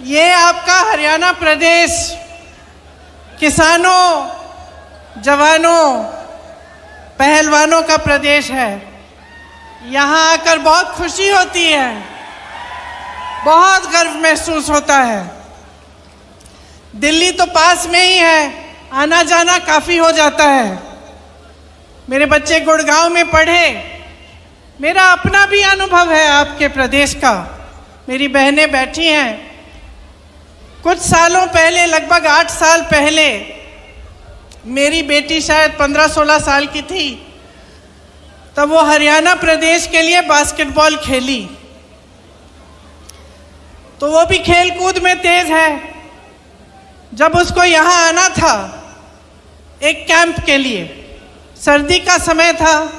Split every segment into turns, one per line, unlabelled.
ये आपका हरियाणा प्रदेश किसानों, जवानों, पहलवानों का प्रदेश है। यहाँ आकर बहुत खुशी होती है, बहुत गर्व महसूस होता है। दिल्ली तो पास में ही है, आना जाना काफ़ी हो जाता है। मेरे बच्चे गुड़गांव में पढ़े, मेरा अपना भी अनुभव है आपके प्रदेश का। मेरी बहनें बैठी हैं। कुछ सालों पहले, लगभग 8 साल पहले, मेरी बेटी शायद 15-16 साल की थी, तब वो हरियाणा प्रदेश के लिए बास्केटबॉल खेली। तो वो भी खेल कूद में तेज है। जब उसको यहाँ आना था एक कैंप के लिए, सर्दी का समय था,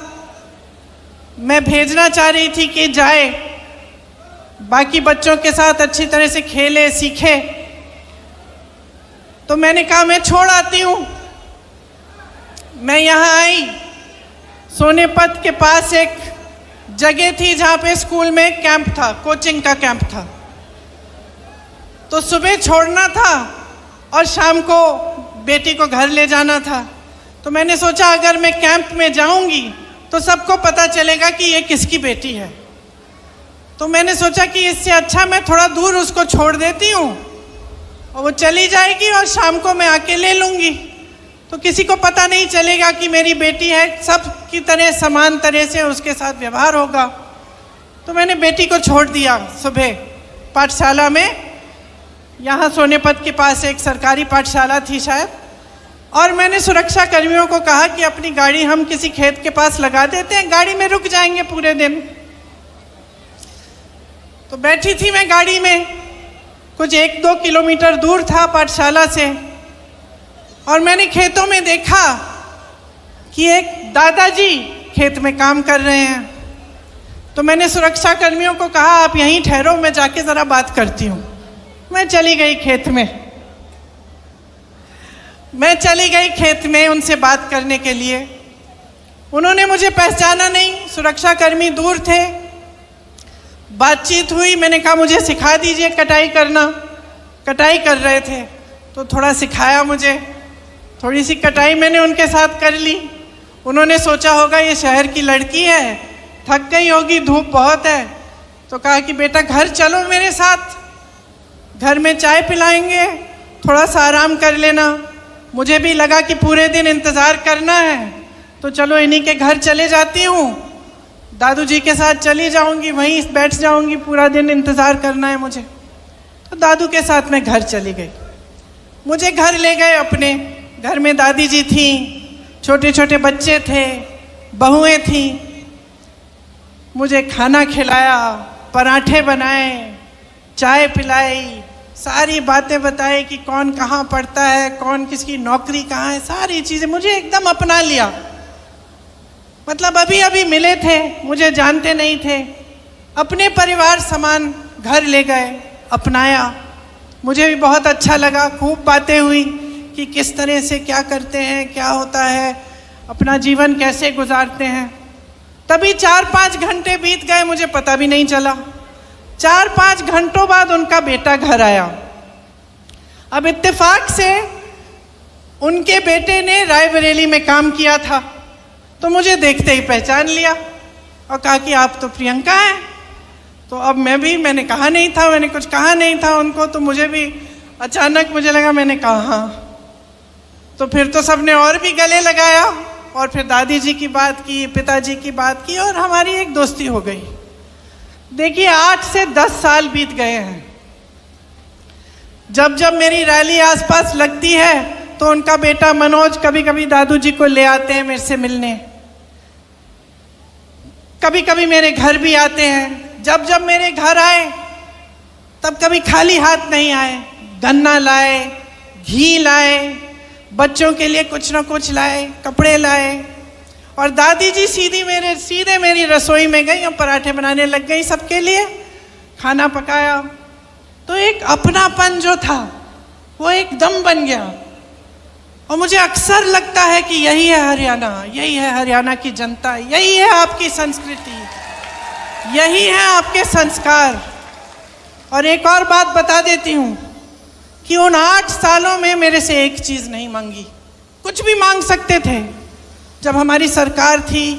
मैं भेजना चाह रही थी कि जाए, बाकी बच्चों के साथ अच्छी तरह से खेले, सीखे। तो मैंने कहा मैं छोड़ आती हूँ। मैं यहाँ आई, सोनेपत के पास एक जगह थी जहाँ पे स्कूल में एक कैंप था, कोचिंग का कैंप था। तो सुबह छोड़ना था और शाम को बेटी को घर ले जाना था। तो मैंने सोचा अगर मैं कैंप में जाऊंगी तो सबको पता चलेगा कि ये किसकी बेटी है। तो मैंने सोचा कि इससे अच्छा मैं थोड़ा दूर उसको छोड़ देती हूँ और वो चली जाएगी और शाम को मैं आके ले लूँगी, तो किसी को पता नहीं चलेगा कि मेरी बेटी है। सब की तरह समान तरह से उसके साथ व्यवहार होगा। तो मैंने बेटी को छोड़ दिया सुबह पाठशाला में। यहाँ सोनेपत के पास एक सरकारी पाठशाला थी शायद, और मैंने सुरक्षा कर्मियों को कहा कि अपनी गाड़ी हम किसी खेत के पास लगा देते हैं, गाड़ी में रुक जाएंगे पूरे दिन। तो बैठी थी मैं गाड़ी में, कुछ 1-2 किलोमीटर दूर था पाठशाला से, और मैंने खेतों में देखा कि एक दादाजी खेत में काम कर रहे हैं। तो मैंने सुरक्षा कर्मियों को कहा आप यहीं ठहरो, मैं जाके ज़रा बात करती हूँ। मैं चली गई खेत में उनसे बात करने के लिए। उन्होंने मुझे पहचाना नहीं, सुरक्षा कर्मी दूर थे। बातचीत हुई, मैंने कहा मुझे सिखा दीजिए कटाई करना। कटाई कर रहे थे तो थोड़ा सिखाया मुझे, थोड़ी सी कटाई मैंने उनके साथ कर ली। उन्होंने सोचा होगा ये शहर की लड़की है, थक गई होगी, धूप बहुत है। तो कहा कि बेटा घर चलो मेरे साथ, घर में चाय पिलाएंगे, थोड़ा सा आराम कर लेना। मुझे भी लगा कि पूरे दिन इंतज़ार करना है, तो चलो इन्हीं के घर चले जाती हूँ, दादू जी के साथ चली जाऊँगी, वहीं बैठ जाऊँगी, पूरा दिन इंतज़ार करना है मुझे। तो दादू के साथ मैं घर चली गई। मुझे घर ले गए अपने। घर में दादी जी थीं, छोटे छोटे बच्चे थे, बहुएं थीं। मुझे खाना खिलाया, पराठे बनाए, चाय पिलाई, सारी बातें बताई कि कौन कहाँ पढ़ता है, कौन किसकी नौकरी कहाँ है, सारी चीज़ें मुझे एकदम अपना लिया। मतलब अभी अभी मिले थे, मुझे जानते नहीं थे, अपने परिवार समान घर ले गए, अपनाया। मुझे भी बहुत अच्छा लगा। खूब बातें हुई कि किस तरह से क्या करते हैं, क्या होता है, अपना जीवन कैसे गुजारते हैं। तभी 4-5 घंटे बीत गए, मुझे पता भी नहीं चला। 4-5 घंटों बाद उनका बेटा घर आया। अब इत्तेफाक से उनके बेटे ने रायबरेली में काम किया था, तो मुझे देखते ही पहचान लिया और कहा कि आप तो प्रियंका हैं। तो अब मैंने कहा नहीं था, मैंने कुछ कहा नहीं था उनको, तो मुझे भी अचानक मुझे लगा, मैंने कहा हाँ। तो फिर तो सबने और भी गले लगाया, और फिर दादी जी की बात की, पिताजी की बात की, और हमारी एक दोस्ती हो गई। देखिए 8 से 10 साल बीत गए हैं। जब जब मेरी रैली आसपास लगती है तो उनका बेटा मनोज कभी कभी दादू जी को ले आते हैं मेरे से मिलने, कभी कभी मेरे घर भी आते हैं। जब जब मेरे घर आए तब कभी खाली हाथ नहीं आए, गन्ना लाए, घी लाए, बच्चों के लिए कुछ ना कुछ लाए, कपड़े लाए। और दादी जी सीधे मेरी रसोई में गई और पराठे बनाने लग गई, सबके लिए खाना पकाया। तो एक अपनापन जो था वो एकदम बन गया। और मुझे अक्सर लगता है कि यही है हरियाणा, यही है हरियाणा की जनता, यही है आपकी संस्कृति, यही है आपके संस्कार। और एक और बात बता देती हूँ कि उन 8 सालों में मेरे से एक चीज़ नहीं मांगी। कुछ भी मांग सकते थे, जब हमारी सरकार थी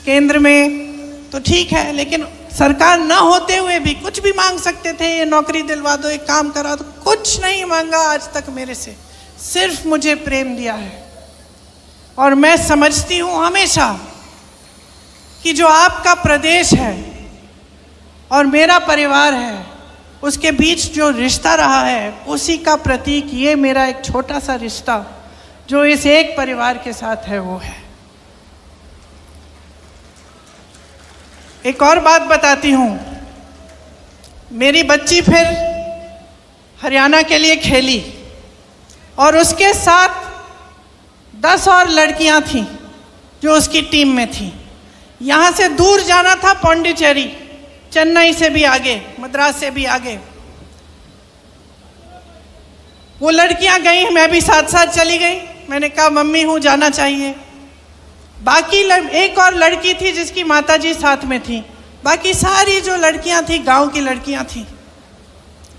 केंद्र में तो ठीक है, लेकिन सरकार न होते हुए भी कुछ भी मांग सकते थे, ये नौकरी दिलवा दो, एक काम करा दो। कुछ नहीं मांगा आज तक मेरे से, सिर्फ मुझे प्रेम दिया है। और मैं समझती हूँ हमेशा कि जो आपका प्रदेश है और मेरा परिवार है, उसके बीच जो रिश्ता रहा है, उसी का प्रतीक ये मेरा एक छोटा सा रिश्ता जो इस एक परिवार के साथ है वो है। एक और बात बताती हूँ, मेरी बच्ची फिर हरियाणा के लिए खेली और उसके साथ 10 और लड़कियां थीं जो उसकी टीम में थीं। यहाँ से दूर जाना था पौंडीचेरी, चेन्नई से भी आगे, मद्रास से भी आगे। वो लड़कियां गई, मैं भी साथ साथ चली गई। मैंने कहा मम्मी हूँ, जाना चाहिए। बाकी एक और लड़की थी जिसकी माताजी साथ में थी। बाकी सारी जो लड़कियां थी गांव की लड़कियां थी,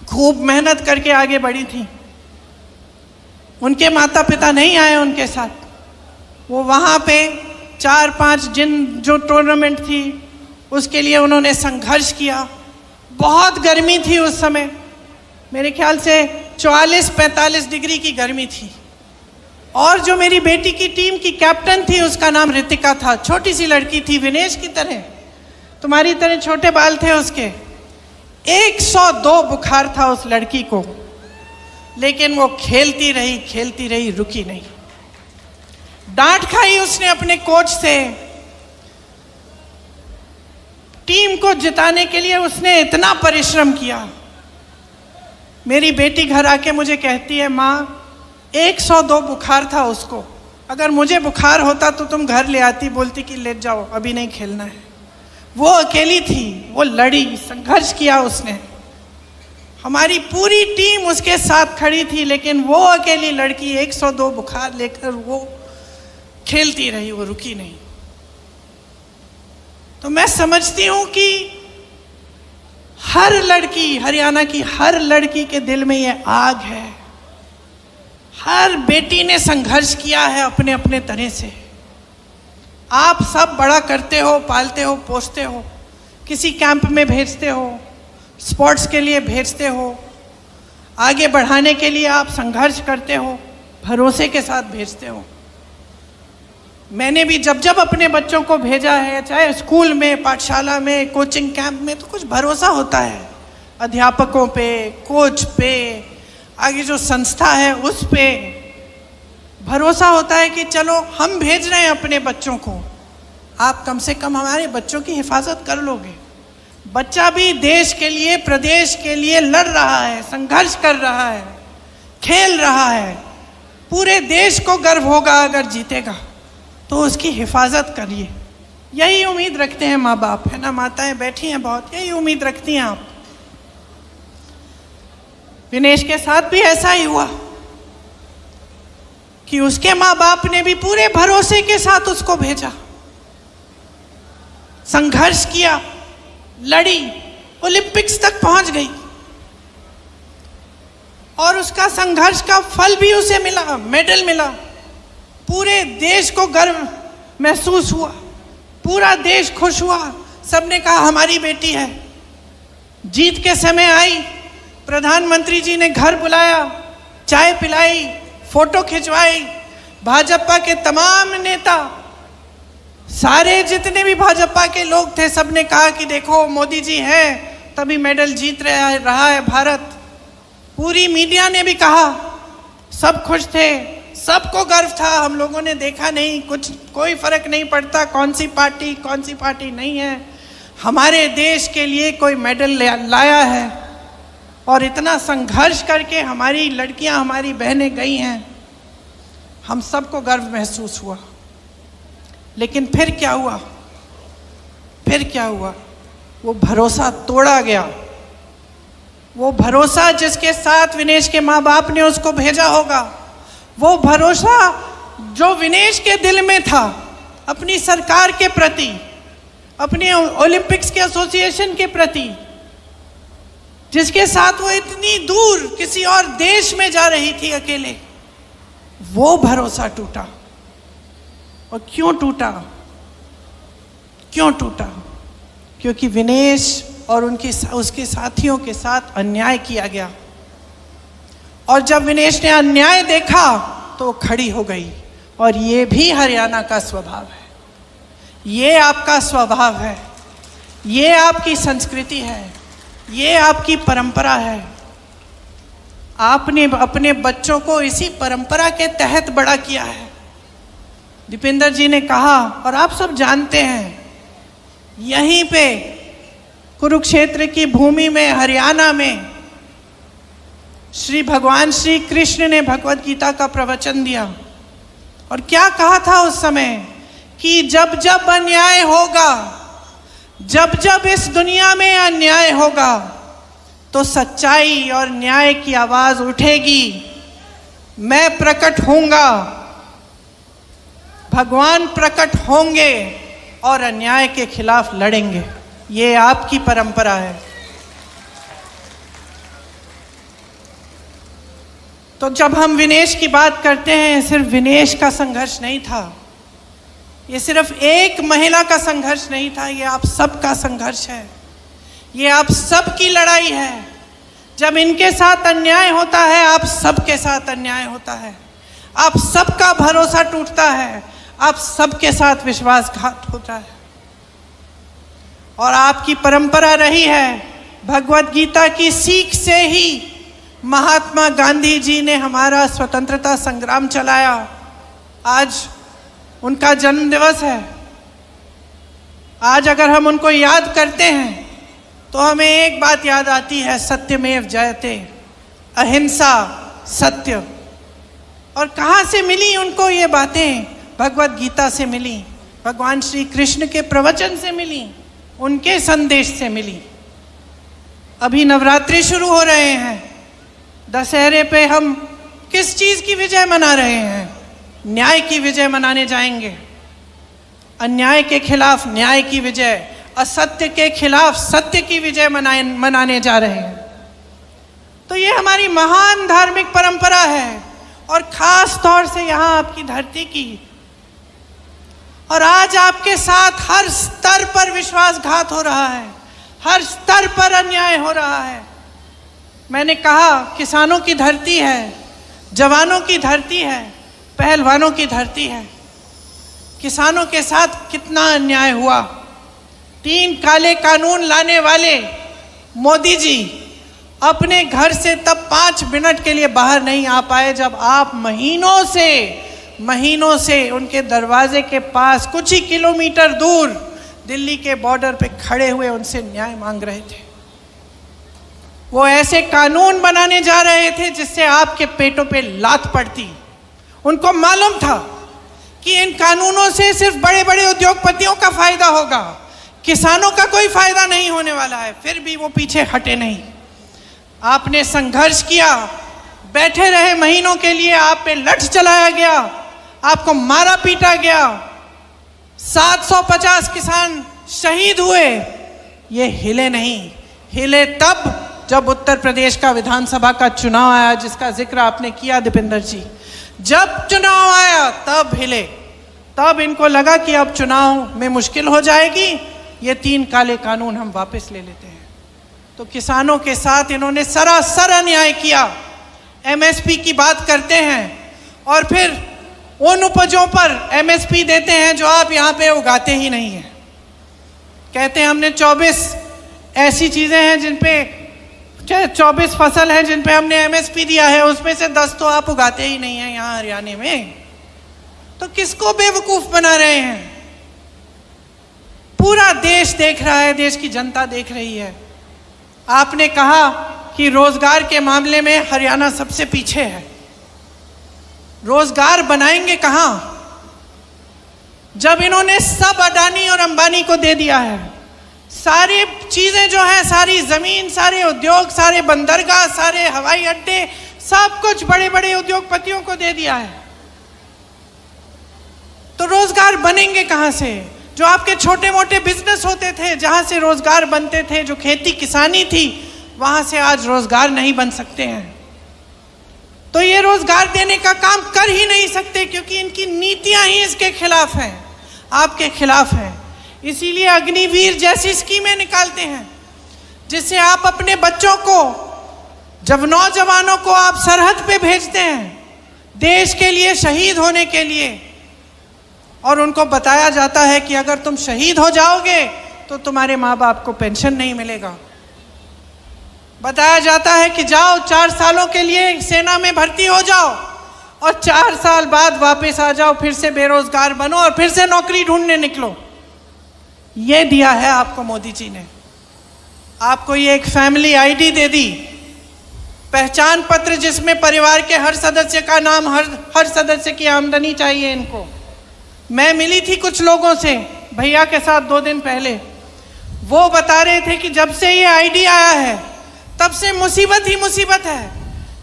खूब मेहनत करके आगे बढ़ी थी। उनके माता पिता नहीं आए उनके साथ। वो वहाँ पे 4-5 जो टूर्नामेंट थी उसके लिए उन्होंने संघर्ष किया। बहुत गर्मी थी उस समय, मेरे ख्याल से 44-45 डिग्री की गर्मी थी। और जो मेरी बेटी की टीम की कैप्टन थी उसका नाम रितिका था। छोटी सी लड़की थी, विनेश की तरह, तुम्हारी तरह छोटे बाल थे उसके। 102 बुखार था उस लड़की को, लेकिन वो खेलती रही, रुकी नहीं। डांट खाई उसने अपने कोच से। टीम को जिताने के लिए उसने इतना परिश्रम किया। मेरी बेटी घर आके मुझे कहती है, माँ 102 बुखार था उसको, अगर मुझे बुखार होता तो तुम घर ले आती, बोलती कि ले जाओ अभी नहीं खेलना है। वो अकेली थी, वो लड़ी, संघर्ष किया उसने। हमारी पूरी टीम उसके साथ खड़ी थी, लेकिन वो अकेली लड़की 102 बुखार लेकर वो खेलती रही, वो रुकी नहीं। तो मैं समझती हूँ कि हर लड़की, हरियाणा की हर लड़की के दिल में ये आग है। हर बेटी ने संघर्ष किया है अपने अपने तरह से। आप सब बड़ा करते हो, पालते हो, पोसते हो, किसी कैंप में भेजते हो, स्पोर्ट्स के लिए भेजते हो, आगे बढ़ाने के लिए आप संघर्ष करते हो, भरोसे के साथ भेजते हो। मैंने भी जब जब अपने बच्चों को भेजा है, चाहे स्कूल में, पाठशाला में, कोचिंग कैंप में, तो कुछ भरोसा होता है अध्यापकों पे, कोच पे, आगे जो संस्था है उस पे भरोसा होता है कि चलो हम भेज रहे हैं अपने बच्चों को, आप कम से कम हमारे बच्चों की हिफाजत कर लोगे। बच्चा भी देश के लिए, प्रदेश के लिए लड़ रहा है, संघर्ष कर रहा है, खेल रहा है। पूरे देश को गर्व होगा अगर जीतेगा, तो उसकी हिफाजत करिए। यही उम्मीद रखते हैं माँ बाप, है ना? माताएं बैठी हैं बहुत, यही उम्मीद रखती हैं आप। विनेश के साथ भी ऐसा ही हुआ कि उसके माँ बाप ने भी पूरे भरोसे के साथ उसको भेजा, संघर्ष किया, लड़ी, ओलंपिक्स तक पहुंच गई और उसका संघर्ष का फल भी उसे मिला, मेडल मिला। पूरे देश को गर्व महसूस हुआ, पूरा देश खुश हुआ, सबने कहा हमारी बेटी है। जीत के समय आई, प्रधानमंत्री जी ने घर बुलाया, चाय पिलाई, फोटो खिंचवाई। भाजपा के तमाम नेता, सारे जितने भी भाजपा के लोग थे, सबने कहा कि देखो मोदी जी हैं तभी मेडल जीत रहा है भारत। पूरी मीडिया ने भी कहा, सब खुश थे, सबको गर्व था। हम लोगों ने देखा नहीं, कोई फर्क नहीं पड़ता कौन सी पार्टी नहीं है, हमारे देश के लिए कोई मेडल लाया है। और इतना संघर्ष करके हमारी लड़कियां, हमारी बहनें गई हैं, हम सबको गर्व महसूस हुआ। लेकिन फिर क्या हुआ? वो भरोसा तोड़ा गया। वो भरोसा जिसके साथ विनेश के माँ बाप ने उसको भेजा होगा, वो भरोसा जो विनेश के दिल में था अपनी सरकार के प्रति, अपने ओलंपिक्स के एसोसिएशन के प्रति, जिसके साथ वो इतनी दूर किसी और देश में जा रही थी अकेले, वो भरोसा टूटा। और क्यों टूटा? क्यों टूटा? क्योंकि विनेश और उसके साथियों के साथ अन्याय किया गया। और जब विनेश ने अन्याय देखा तो वो खड़ी हो गई। और ये भी हरियाणा का स्वभाव है, ये आपका स्वभाव है, ये आपकी संस्कृति है, ये आपकी परंपरा है। आपने अपने बच्चों को इसी परंपरा के तहत बड़ा किया है। दीपेंद्र जी ने कहा, और आप सब जानते हैं, यहीं पे कुरुक्षेत्र की भूमि में, हरियाणा में भगवान श्री कृष्ण ने भगवत गीता का प्रवचन दिया। और क्या कहा था उस समय कि जब जब अन्याय होगा, जब जब इस दुनिया में अन्याय होगा, तो सच्चाई और न्याय की आवाज उठेगी। मैं प्रकट होऊंगा, भगवान प्रकट होंगे और अन्याय के खिलाफ लड़ेंगे। ये आपकी परंपरा है। तो जब हम विनेश की बात करते हैं, सिर्फ विनेश का संघर्ष नहीं था, ये सिर्फ एक महिला का संघर्ष नहीं था, ये आप सबका संघर्ष है, ये आप सबकी लड़ाई है। जब इनके साथ अन्याय होता है, आप सबके साथ अन्याय होता है, आप सबका भरोसा टूटता है, आप सबके साथ विश्वासघात होता है। और आपकी परंपरा रही है, भगवत गीता की सीख से ही महात्मा गांधी जी ने हमारा स्वतंत्रता संग्राम चलाया। आज उनका जन्म दिवस है। आज अगर हम उनको याद करते हैं तो हमें एक बात याद आती है, सत्यमेव जयते, अहिंसा, सत्य। और कहाँ से मिली उनको ये बातें? भगवत गीता से मिली, भगवान श्री कृष्ण के प्रवचन से मिली, उनके संदेश से मिली। अभी नवरात्रि शुरू हो रहे हैं, दशहरे पे हम किस चीज की विजय मना रहे हैं? न्याय की विजय मनाने जाएंगे। अन्याय के खिलाफ न्याय की विजय, असत्य के खिलाफ सत्य की विजय मनाने जा रहे हैं। तो ये हमारी महान धार्मिक परंपरा है, और खास तौर से यहाँ आपकी धरती की। और आज आपके साथ हर स्तर पर विश्वासघात हो रहा है, हर स्तर पर अन्याय हो रहा है। मैंने कहा, किसानों की धरती है, जवानों की धरती है, पहलवानों की धरती है। किसानों के साथ कितना अन्याय हुआ। 3 काले कानून लाने वाले मोदी जी अपने घर से तब 5 मिनट के लिए बाहर नहीं आ पाए, जब आप महीनों से उनके दरवाजे के पास कुछ ही किलोमीटर दूर दिल्ली के बॉर्डर पे खड़े हुए उनसे न्याय मांग रहे थे। वो ऐसे कानून बनाने जा रहे थे जिससे आपके पेटों पे लात पड़ती। उनको मालूम था कि इन कानूनों से सिर्फ बड़े बड़े उद्योगपतियों का फायदा होगा, किसानों का कोई फायदा नहीं होने वाला है। फिर भी वो पीछे हटे नहीं। आपने संघर्ष किया, बैठे रहे महीनों के लिए, आप पे लठ चलाया गया, आपको मारा पीटा गया, 750 किसान शहीद हुए। ये हिले नहीं। हिले तब जब उत्तर प्रदेश का विधानसभा का चुनाव आया, जिसका जिक्र आपने किया दीपेंद्र जी। जब चुनाव आया तब हिले। तब इनको लगा कि अब चुनाव में मुश्किल हो जाएगी, ये 3 काले कानून हम वापस ले लेते हैं। तो किसानों के साथ इन्होंने सरासर अन्याय किया। एमएसपी की बात करते हैं और फिर उन उपजों पर एमएसपी देते हैं जो आप यहाँ पे उगाते ही नहीं हैं। कहते हैं हमने 24 ऐसी चीज़ें हैं जिन पे 24 फसल हैं जिन पे हमने एमएसपी दिया है, उसमें से 10 तो आप उगाते ही नहीं हैं यहाँ हरियाणा में। तो किसको बेवकूफ़ बना रहे हैं? पूरा देश देख रहा है, देश की जनता देख रही है। आपने कहा कि रोजगार के मामले में हरियाणा सबसे पीछे है। रोजगार बनाएंगे कहाँ जब इन्होंने सब अडानी और अंबानी को दे दिया है? सारी चीजें जो है, सारी जमीन, सारे उद्योग, सारे बंदरगाह, सारे हवाई अड्डे, सब कुछ बड़े बड़े उद्योगपतियों को दे दिया है। तो रोजगार बनेंगे कहाँ से? जो आपके छोटे मोटे बिजनेस होते थे, जहाँ से रोजगार बनते थे, जो खेती किसानी थी, वहां से आज रोजगार नहीं बन सकते हैं। तो ये रोजगार देने का काम कर ही नहीं सकते, क्योंकि इनकी नीतियां ही इसके खिलाफ हैं, आपके खिलाफ हैं। इसीलिए अग्निवीर जैसी स्कीमें निकालते हैं, जिससे आप अपने बच्चों को, जब नौजवानों को आप सरहद पे भेजते हैं देश के लिए, शहीद होने के लिए, और उनको बताया जाता है कि अगर तुम शहीद हो जाओगे तो तुम्हारे माँ बाप को पेंशन नहीं मिलेगा। बताया जाता है कि जाओ 4 सालों के लिए सेना में भर्ती हो जाओ और 4 साल बाद वापस आ जाओ, फिर से बेरोजगार बनो और फिर से नौकरी ढूंढने निकलो। ये दिया है आपको मोदी जी ने। आपको ये एक फैमिली आईडी दे दी, पहचान पत्र, जिसमें परिवार के हर सदस्य का नाम, हर सदस्य की आमदनी चाहिए इनको। मैं मिली थी कुछ लोगों से भैया के साथ 2 दिन पहले, वो बता रहे थे कि जब से ये आईडी आया है तब से मुसीबत ही मुसीबत है।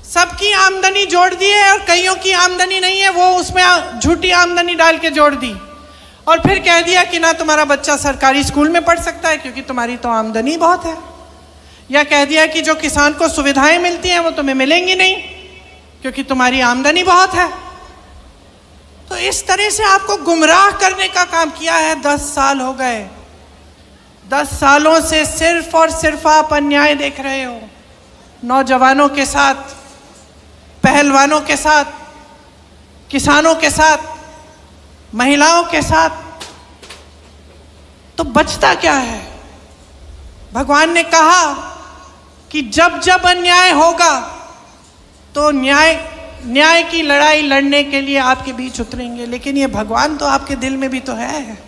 सबकी आमदनी जोड़ दी है और कईयों की आमदनी नहीं है, वो उसमें झूठी आमदनी डाल के जोड़ दी और फिर कह दिया कि ना तुम्हारा बच्चा सरकारी स्कूल में पढ़ सकता है क्योंकि तुम्हारी तो आमदनी बहुत है, या कह दिया कि जो किसान को सुविधाएं मिलती हैं वो तुम्हें मिलेंगी नहीं क्योंकि तुम्हारी आमदनी बहुत है। तो इस तरह से आपको गुमराह करने का काम किया है। 10 साल हो गए, 10 सालों से सिर्फ और सिर्फ आप अन्याय देख रहे हो, नौजवानों के साथ, पहलवानों के साथ, किसानों के साथ, महिलाओं के साथ। तो बचता क्या है? भगवान ने कहा कि जब जब अन्याय होगा तो न्याय की लड़ाई लड़ने के लिए आपके बीच उतरेंगे। लेकिन ये भगवान तो आपके दिल में भी तो है,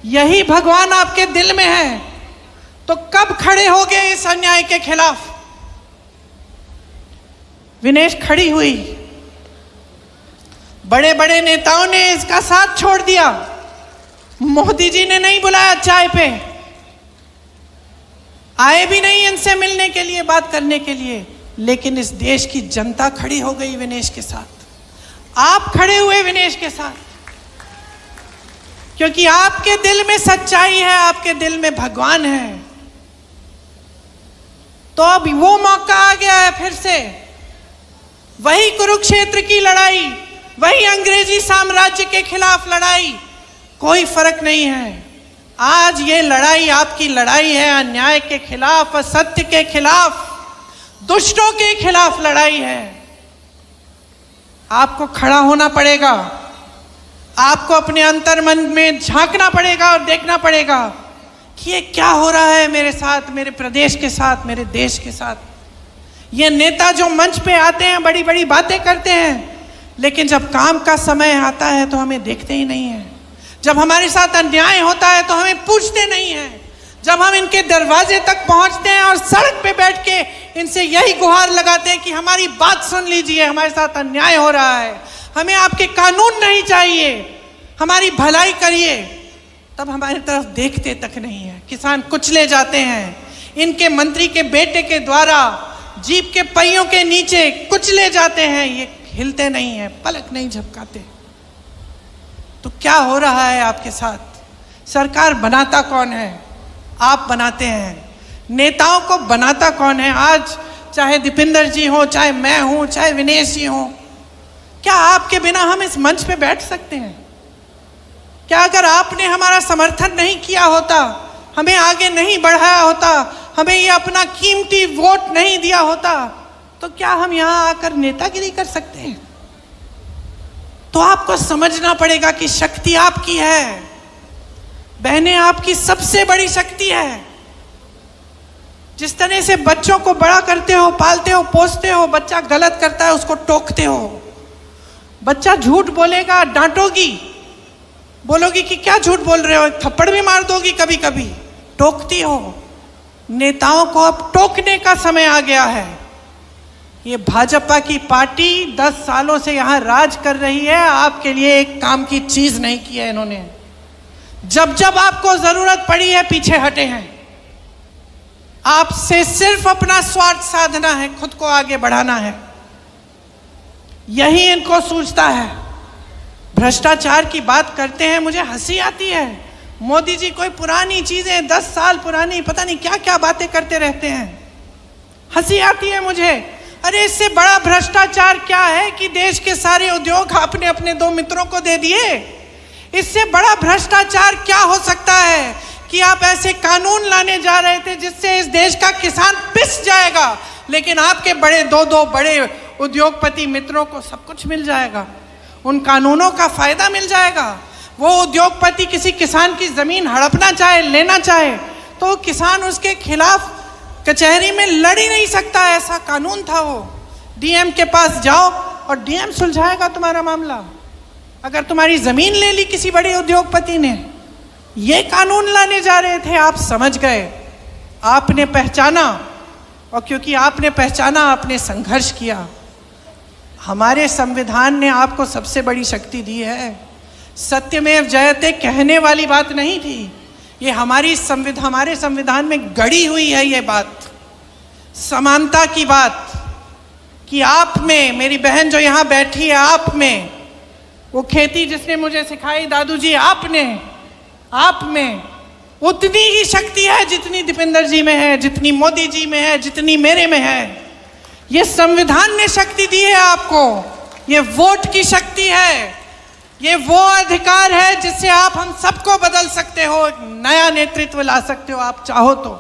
यही भगवान आपके दिल में है। तो कब खड़े होगे इस अन्याय के खिलाफ? विनेश खड़ी हुई, बड़े बड़े नेताओं ने इसका साथ छोड़ दिया, मोदी जी ने नहीं बुलाया चाय पे, आए भी नहीं इनसे मिलने के लिए, बात करने के लिए, लेकिन इस देश की जनता खड़ी हो गई विनेश के साथ। आप खड़े हुए विनेश के साथ, क्योंकि आपके दिल में सच्चाई है, आपके दिल में भगवान है। तो अब वो मौका आ गया है, फिर से वही कुरुक्षेत्र की लड़ाई, वही अंग्रेजी साम्राज्य के खिलाफ लड़ाई, कोई फर्क नहीं है। आज ये लड़ाई आपकी लड़ाई है, अन्याय के खिलाफ, असत्य के खिलाफ, दुष्टों के खिलाफ लड़ाई है। आपको खड़ा होना पड़ेगा, आपको अपने अंतर्मन में झांकना पड़ेगा और देखना पड़ेगा कि ये क्या हो रहा है मेरे साथ, मेरे प्रदेश के साथ, मेरे देश के साथ। ये नेता जो मंच पे आते हैं, बड़ी बड़ी बातें करते हैं, लेकिन जब काम का समय आता है तो हमें देखते ही नहीं है। जब हमारे साथ अन्याय होता है तो हमें पूछते नहीं हैं। जब हम इनके दरवाजे तक पहुंचते हैं और सड़क पे बैठ के इनसे यही गुहार लगाते हैं कि हमारी बात सुन लीजिए, हमारे साथ अन्याय हो रहा है, हमें आपके कानून नहीं चाहिए, हमारी भलाई करिए, तब हमारी तरफ देखते तक नहीं है। किसान कुचले जाते हैं, इनके मंत्री के बेटे के द्वारा जीप के पहियों के नीचे कुचले जाते हैं, ये हिलते नहीं हैं, पलक नहीं झपकाते। तो क्या हो रहा है आपके साथ? सरकार बनाता कौन है? आप बनाते हैं। नेताओं को बनाता कौन है? आज चाहे दीपिंदर जी हो, चाहे मैं हूं, चाहे विनेश जी हो, क्या आपके बिना हम इस मंच पे बैठ सकते हैं? क्या अगर आपने हमारा समर्थन नहीं किया होता, हमें आगे नहीं बढ़ाया होता, हमें ये अपना कीमती वोट नहीं दिया होता, तो क्या हम यहाँ आकर नेतागिरी कर सकते हैं? तो आपको समझना पड़ेगा कि शक्ति आपकी है, बहनें, आपकी सबसे बड़ी शक्ति है। जिस तरह से बच्चों को बड़ा करते हो, पालते हो, पोसते हो, बच्चा गलत करता है उसको टोकते हो, बच्चा झूठ बोलेगा डांटोगी, बोलोगी कि क्या झूठ बोल रहे हो, थप्पड़ भी मार दोगी, कभी कभी टोकती हो। नेताओं को अब टोकने का समय आ गया है। ये भाजपा की पार्टी 10 सालों से यहाँ राज कर रही है, आपके लिए एक काम की चीज नहीं की है इन्होंने। जब जब आपको जरूरत पड़ी है पीछे हटे हैं। आपसे सिर्फ अपना स्वार्थ साधना है, खुद को आगे बढ़ाना है, यही इनको सूझता है। भ्रष्टाचार की बात करते हैं, मुझे हंसी आती है। मोदी जी कोई पुरानी चीजें, 10 साल पुरानी, पता नहीं क्या क्या बातें करते रहते हैं। हंसी आती है मुझे। अरे इससे बड़ा भ्रष्टाचार क्या है कि देश के सारे उद्योग आपने अपने दो मित्रों को दे दिए। इससे बड़ा भ्रष्टाचार क्या हो सकता है कि आप ऐसे कानून लाने जा रहे थे जिससे इस देश का किसान पिस जाएगा, लेकिन आपके बड़े दो बड़े उद्योगपति मित्रों को सब कुछ मिल जाएगा, उन कानूनों का फायदा मिल जाएगा। वो उद्योगपति किसी किसान की जमीन हड़पना चाहे, लेना चाहे, तो किसान उसके खिलाफ कचहरी में लड़ ही नहीं सकता। ऐसा कानून था वो। डीएम के पास जाओ और डीएम सुलझाएगा तुम्हारा मामला। अगर तुम्हारी जमीन ले ली किसी बड़े उद्योगपति ने, ये कानून लाने जा रहे थे, आप समझ गए, आपने पहचाना, और क्योंकि आपने पहचाना आपने संघर्ष किया। हमारे संविधान ने आपको सबसे बड़ी शक्ति दी है। सत्यमेव जयते कहने वाली बात नहीं थी, ये हमारे संविधान में गड़ी हुई है ये बात, समानता की बात, कि आप में, मेरी बहन जो यहाँ बैठी है, आप में वो खेती जिसने मुझे सिखाई दादू जी, आप में उतनी ही शक्ति है जितनी दीपेंद्र जी में है, जितनी मोदी जी में है, जितनी मेरे में है। ये संविधान ने शक्ति दी है आपको, ये वोट की शक्ति है, ये वो अधिकार है जिससे आप हम सबको बदल सकते हो, नया नेतृत्व ला सकते हो। आप चाहो तो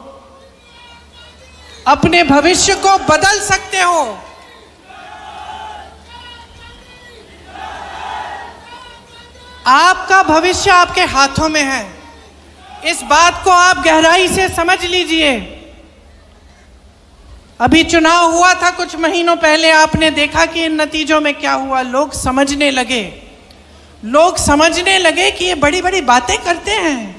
अपने भविष्य को बदल सकते हो। आपका भविष्य आपके हाथों में है, इस बात को आप गहराई से समझ लीजिए। अभी चुनाव हुआ था कुछ महीनों पहले, आपने देखा कि इन नतीजों में क्या हुआ। लोग समझने लगे कि ये बड़ी बड़ी बातें करते हैं,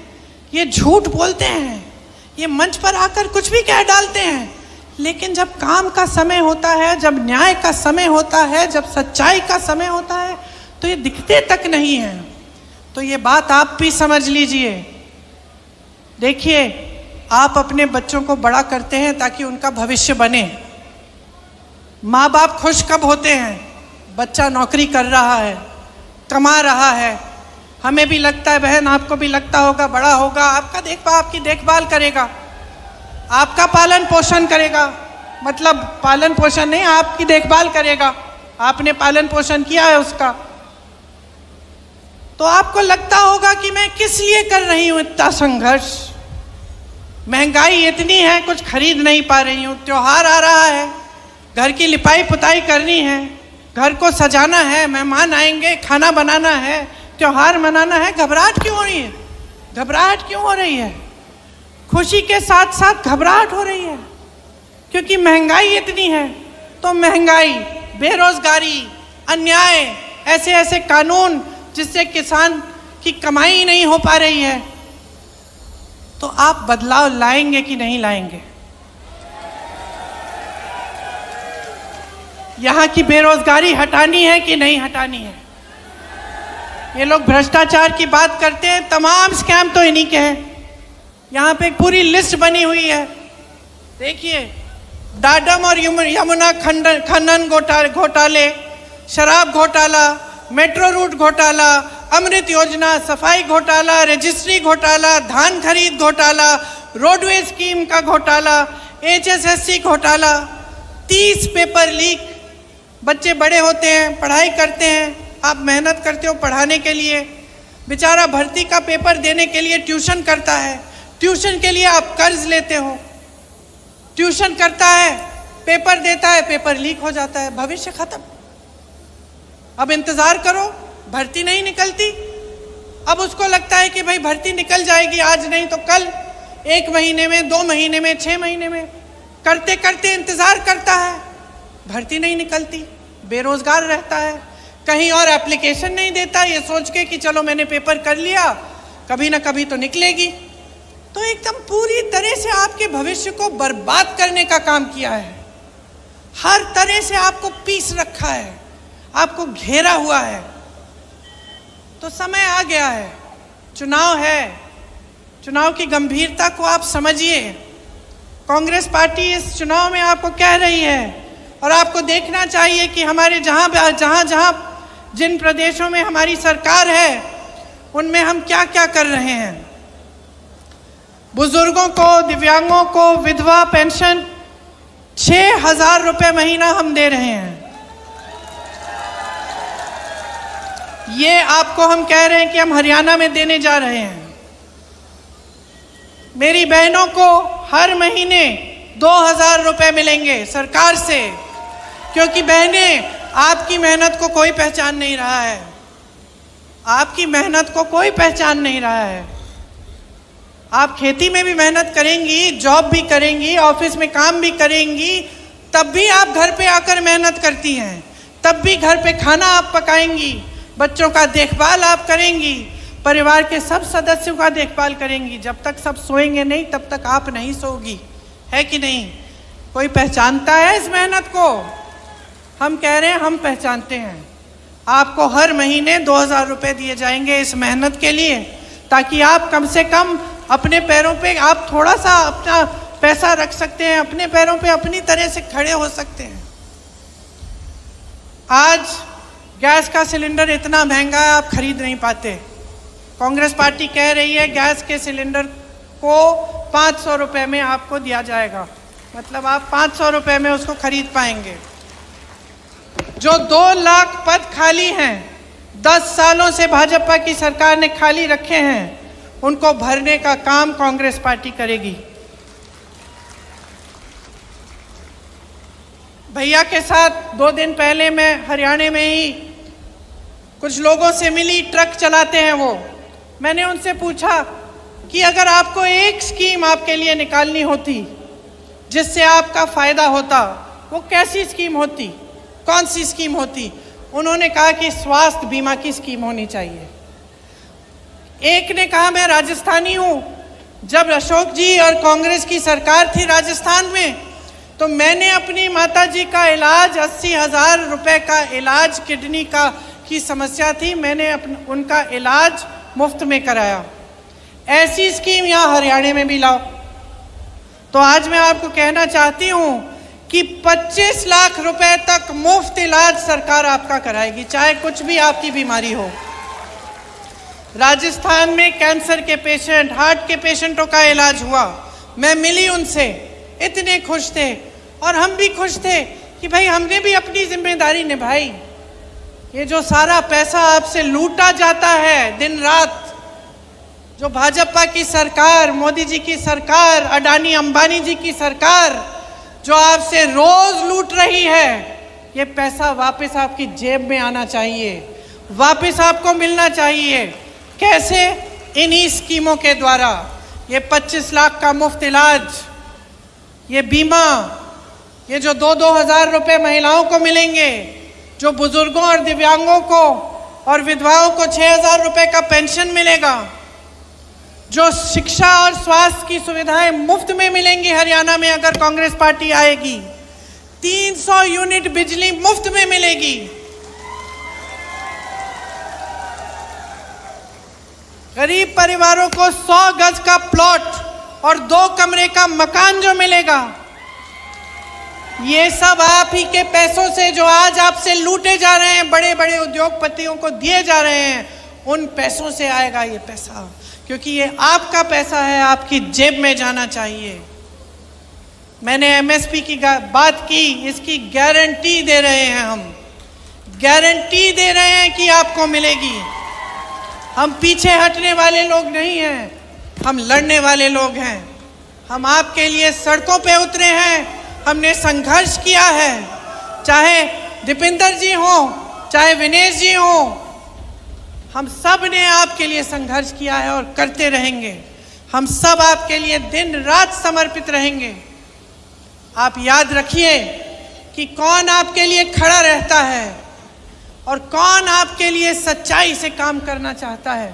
ये झूठ बोलते हैं, ये मंच पर आकर कुछ भी कह डालते हैं, लेकिन जब काम का समय होता है, जब न्याय का समय होता है, जब सच्चाई का समय होता है, तो ये दिखते तक नहीं हैं। तो ये बात आप भी समझ लीजिए। देखिए, आप अपने बच्चों को बड़ा करते हैं ताकि उनका भविष्य बने। माँ बाप खुश कब होते हैं? बच्चा नौकरी कर रहा है, कमा रहा है। हमें भी लगता है, बहन आपको भी लगता होगा, बड़ा होगा, आपकी देखभाल करेगा, आपका पालन पोषण करेगा। मतलब पालन पोषण नहीं, आपकी देखभाल करेगा, आपने पालन पोषण किया है उसका। तो आपको लगता होगा कि मैं किस लिए कर रही हूँ इतना संघर्ष, महंगाई इतनी है, कुछ खरीद नहीं पा रही हूँ, त्योहार आ रहा है, घर की लिपाई पुताई करनी है, घर को सजाना है, मेहमान आएंगे, खाना बनाना है, त्योहार मनाना है। घबराहट क्यों हो रही है? घबराहट क्यों हो रही है? खुशी के साथ साथ घबराहट हो रही है, क्योंकि महंगाई इतनी है। तो महंगाई, बेरोजगारी, अन्याय, ऐसे ऐसे कानून जिससे किसान की कमाई नहीं हो पा रही है। तो आप बदलाव लाएंगे कि नहीं लाएंगे? यहाँ की बेरोजगारी हटानी है कि नहीं हटानी है? ये लोग भ्रष्टाचार की बात करते हैं, तमाम स्कैम तो इन्हीं के हैं। यहाँ पे एक पूरी लिस्ट बनी हुई है, देखिए, डाडम और यमुना खनन घोटाले, शराब घोटाला, मेट्रो रूट घोटाला, अमृत योजना, सफाई घोटाला, रजिस्ट्री घोटाला, धान खरीद घोटाला, रोडवे स्कीम का घोटाला, HSSC घोटाला, 30 पेपर लीक। बच्चे बड़े होते हैं, पढ़ाई करते हैं, आप मेहनत करते हो पढ़ाने के लिए, बेचारा भर्ती का पेपर देने के लिए ट्यूशन करता है, ट्यूशन के लिए आप कर्ज लेते हो, ट्यूशन करता है, पेपर देता है, पेपर लीक हो जाता है, भविष्य खत्म। अब इंतजार करो, भर्ती नहीं निकलती। अब उसको लगता है कि भाई भर्ती निकल जाएगी, आज नहीं तो कल, 1 महीने में, 2 महीने में, 6 महीने में, करते करते इंतजार करता है, भर्ती नहीं निकलती, बेरोजगार रहता है, कहीं और एप्लीकेशन नहीं देता, ये सोच के कि चलो मैंने पेपर कर लिया, कभी ना कभी तो निकलेगी। तो एकदम पूरी तरह से आपके भविष्य को बर्बाद करने का काम किया है, हर तरह से आपको पीस रखा है, आपको घेरा हुआ है। तो समय आ गया है, चुनाव है, चुनाव की गंभीरता को आप समझिए। कांग्रेस पार्टी इस चुनाव में आपको कह रही है, और आपको देखना चाहिए कि हमारे जहाँ जिन प्रदेशों में हमारी सरकार है उनमें हम क्या क्या कर रहे हैं। बुजुर्गों को, दिव्यांगों को विधवा पेंशन 6,000 रुपये महीना हम दे रहे हैं। ये आपको हम कह रहे हैं कि हम हरियाणा में देने जा रहे हैं। मेरी बहनों को हर महीने 2,000 रुपये मिलेंगे सरकार से, क्योंकि बहनें, आपकी मेहनत को कोई पहचान नहीं रहा है। आपकी मेहनत को कोई पहचान नहीं रहा है। आप खेती में भी मेहनत करेंगी, जॉब भी करेंगी, ऑफिस में काम भी करेंगी, तब भी आप घर पे आकर मेहनत करती हैं। तब भी घर पे खाना आप पकाएंगी, बच्चों का देखभाल आप करेंगी, परिवार के सब सदस्यों का देखभाल करेंगी। जब तक सब सोएंगे नहीं तब तक आप नहीं सोगी, है कि नहीं? कोई पहचानता है इस मेहनत को? हम कह रहे हैं, हम पहचानते हैं। आपको हर महीने 2,000 रुपये दिए जाएंगे इस मेहनत के लिए, ताकि आप कम से कम अपने पैरों पे आप थोड़ा सा अपना पैसा रख सकते हैं, अपने पैरों पे अपनी तरह से खड़े हो सकते हैं। आज गैस का सिलेंडर इतना महंगा है, आप खरीद नहीं पाते। कांग्रेस पार्टी कह रही है गैस के सिलेंडर को 500 रुपये में आपको दिया जाएगा, मतलब आप 500 रुपये में उसको खरीद पाएंगे। जो 2 लाख पद खाली हैं, 10 सालों से भाजपा की सरकार ने खाली रखे हैं, उनको भरने का काम कांग्रेस पार्टी करेगी। भैया के साथ 2 दिन पहले मैं हरियाणा में ही कुछ लोगों से मिली, ट्रक चलाते हैं वो। मैंने उनसे पूछा कि अगर आपको एक स्कीम आपके लिए निकालनी होती जिससे आपका फायदा होता, वो कैसी स्कीम होती, कौन सी स्कीम होती? उन्होंने कहा कि स्वास्थ्य बीमा की स्कीम होनी चाहिए। एक ने कहा मैं राजस्थानी हूँ, जब अशोक जी और कांग्रेस की सरकार थी राजस्थान में, तो मैंने अपनी माताजी का इलाज 80,000 रुपये का इलाज, किडनी का की समस्या थी, मैंने उनका इलाज मुफ्त में कराया। ऐसी स्कीम यहाँ हरियाणा में भी लाओ। तो आज मैं आपको कहना चाहती हूँ कि 25 लाख रुपए तक मुफ्त इलाज सरकार आपका कराएगी, चाहे कुछ भी आपकी बीमारी हो। राजस्थान में कैंसर के पेशेंट, हार्ट के पेशेंटों का इलाज हुआ, मैं मिली उनसे, इतने खुश थे और हम भी खुश थे कि भाई हमने भी अपनी जिम्मेदारी निभाई। ये जो सारा पैसा आपसे लूटा जाता है दिन रात, जो भाजपा की सरकार, मोदी जी की सरकार, अडानी अंबानी जी की सरकार जो आपसे रोज लूट रही है, ये पैसा वापस आपकी जेब में आना चाहिए, वापस आपको मिलना चाहिए। कैसे? इन्हीं स्कीमों के द्वारा। ये 25 लाख का मुफ्त इलाज, ये बीमा, ये जो 2-2 हज़ार रुपये महिलाओं को मिलेंगे, जो बुजुर्गों और दिव्यांगों को और विधवाओं को 6,000 रुपये का पेंशन मिलेगा, जो शिक्षा और स्वास्थ्य की सुविधाएं मुफ्त में मिलेंगी हरियाणा में अगर कांग्रेस पार्टी आएगी, 300 यूनिट बिजली मुफ्त में मिलेगी। गरीब परिवारों को 100 गज का प्लॉट और 2 कमरे का मकान जो मिलेगा, ये सब आप ही के पैसों से, जो आज आपसे लूटे जा रहे हैं, बड़े बड़े उद्योगपतियों को दिए जा रहे हैं, उन पैसों से आएगा ये पैसा, क्योंकि ये आपका पैसा है, आपकी जेब में जाना चाहिए। मैंने एमएसपी की बात की, इसकी गारंटी दे रहे हैं हम, गारंटी दे रहे हैं कि आपको मिलेगी। हम पीछे हटने वाले लोग नहीं हैं, हम लड़ने वाले लोग हैं। हम आपके लिए सड़कों पे उतरे हैं, हमने संघर्ष किया है, चाहे दीपेंद्र जी हो, चाहे विनेश जी हो, हम सब ने आपके लिए संघर्ष किया है और करते रहेंगे। हम सब आपके लिए दिन रात समर्पित रहेंगे। आप याद रखिए कि कौन आपके लिए खड़ा रहता है और कौन आपके लिए सच्चाई से काम करना चाहता है।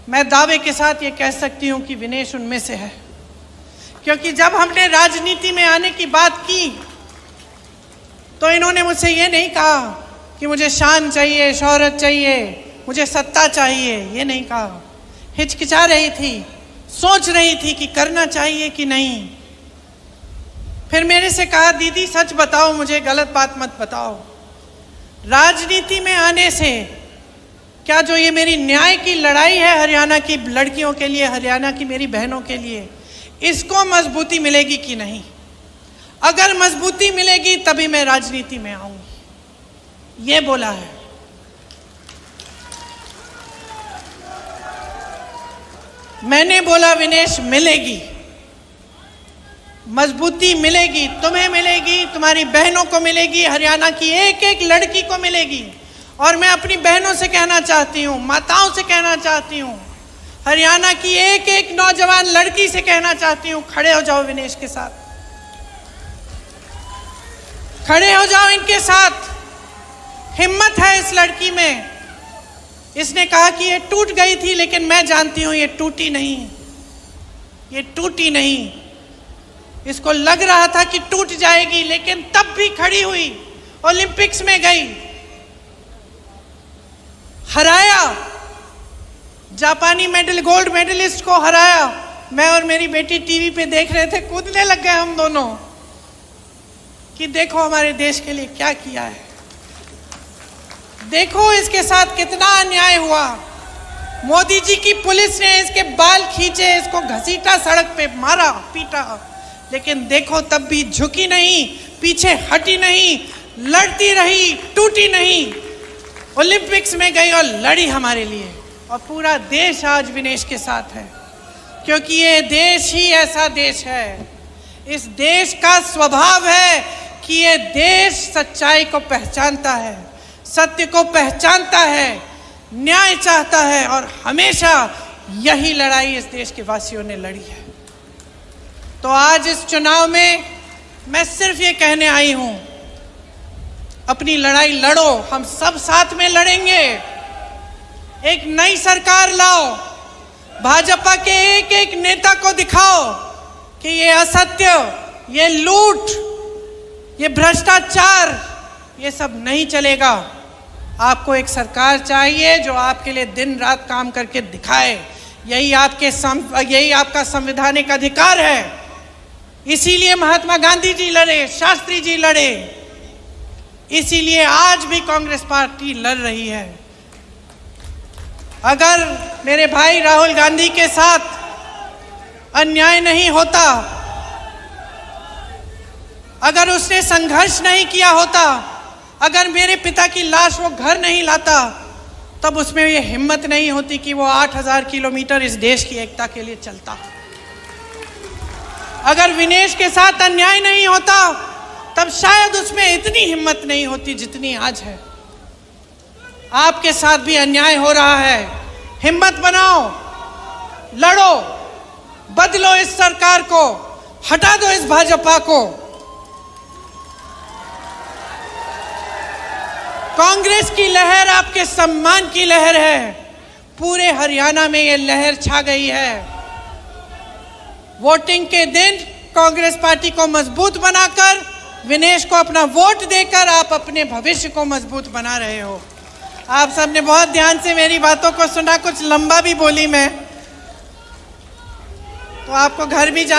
मैं दावे के साथ ये कह सकती हूँ कि विनेश उनमें से है, क्योंकि जब हमने राजनीति में आने की बात की तो इन्होंने मुझसे ये नहीं कहा कि मुझे शान चाहिए, शोहरत चाहिए, मुझे सत्ता चाहिए, ये नहीं कहा। हिचकिचा रही थी, सोच रही थी कि करना चाहिए कि नहीं। फिर मेरे से कहा, दीदी सच बताओ, मुझे गलत बात मत बताओ। राजनीति में आने से क्या जो ये मेरी न्याय की लड़ाई है हरियाणा की लड़कियों के लिए, हरियाणा की मेरी बहनों के लिए, इसको मजबूती मिलेगी कि नहीं? अगर मजबूती मिलेगी तभी मैं राजनीति में आऊंगी, ये बोला है। मैंने बोला विनेश मिलेगी, मजबूती मिलेगी, तुम्हें मिलेगी, तुम्हारी बहनों को मिलेगी, हरियाणा की एक एक लड़की को मिलेगी। और मैं अपनी बहनों से कहना चाहती हूँ, माताओं से कहना चाहती हूँ, हरियाणा की एक एक नौजवान लड़की से कहना चाहती हूँ, खड़े हो जाओ विनेश के साथ, खड़े हो जाओ इनके साथ। हिम्मत है इस लड़की में। इसने कहा कि ये टूट गई थी, लेकिन मैं जानती हूं ये टूटी नहीं, ये टूटी नहीं। इसको लग रहा था कि टूट जाएगी, लेकिन तब भी खड़ी हुई, ओलंपिक्स में गई, हराया, जापानी गोल्ड मेडलिस्ट को हराया। मैं और मेरी बेटी टीवी पे देख रहे थे, कूदने लग गए हम दोनों कि देखो हमारे देश के लिए क्या किया है, देखो इसके साथ कितना अन्याय हुआ। मोदी जी की पुलिस ने इसके बाल खींचे, इसको घसीटा, सड़क पे मारा, पीटा, लेकिन देखो तब भी झुकी नहीं, पीछे हटी नहीं, लड़ती रही, टूटी नहीं। ओलंपिक्स में गई और लड़ी हमारे लिए, और पूरा देश आज विनेश के साथ है, क्योंकि ये देश ही ऐसा देश है। इस देश का स्वभाव है कि ये देश सच्चाई को पहचानता है, सत्य को पहचानता है, न्याय चाहता है, और हमेशा यही लड़ाई इस देश के वासियों ने लड़ी है। तो आज इस चुनाव में मैं सिर्फ ये कहने आई हूं, अपनी लड़ाई लड़ो, हम सब साथ में लड़ेंगे। एक नई सरकार लाओ, भाजपा के एक एक नेता को दिखाओ कि ये असत्य, ये लूट, ये भ्रष्टाचार, ये सब नहीं चलेगा। आपको एक सरकार चाहिए जो आपके लिए दिन रात काम करके दिखाए। यही आपका संवैधानिक अधिकार है। इसीलिए महात्मा गांधी जी लड़े, शास्त्री जी लड़े, इसीलिए आज भी कांग्रेस पार्टी लड़ रही है। अगर मेरे भाई राहुल गांधी के साथ अन्याय नहीं होता, अगर उसने संघर्ष नहीं किया होता, अगर मेरे पिता की लाश वो घर नहीं लाता, तब उसमें ये हिम्मत नहीं होती कि वो 8000 किलोमीटर इस देश की एकता के लिए चलता। अगर विनेश के साथ अन्याय नहीं होता, तब शायद उसमें इतनी हिम्मत नहीं होती जितनी आज है। आपके साथ भी अन्याय हो रहा है, हिम्मत बनाओ, लड़ो, बदलो इस सरकार को, हटा दो इस भाजपा को। कांग्रेस की लहर आपके सम्मान की लहर है, पूरे हरियाणा में ये लहर छा गई है। वोटिंग के दिन कांग्रेस पार्टी को मजबूत बनाकर, विनेश को अपना वोट देकर आप अपने भविष्य को मजबूत बना रहे हो। आप सबने बहुत ध्यान से मेरी बातों को सुना, कुछ लंबा भी बोली मैं, तो आपको घर भी जाना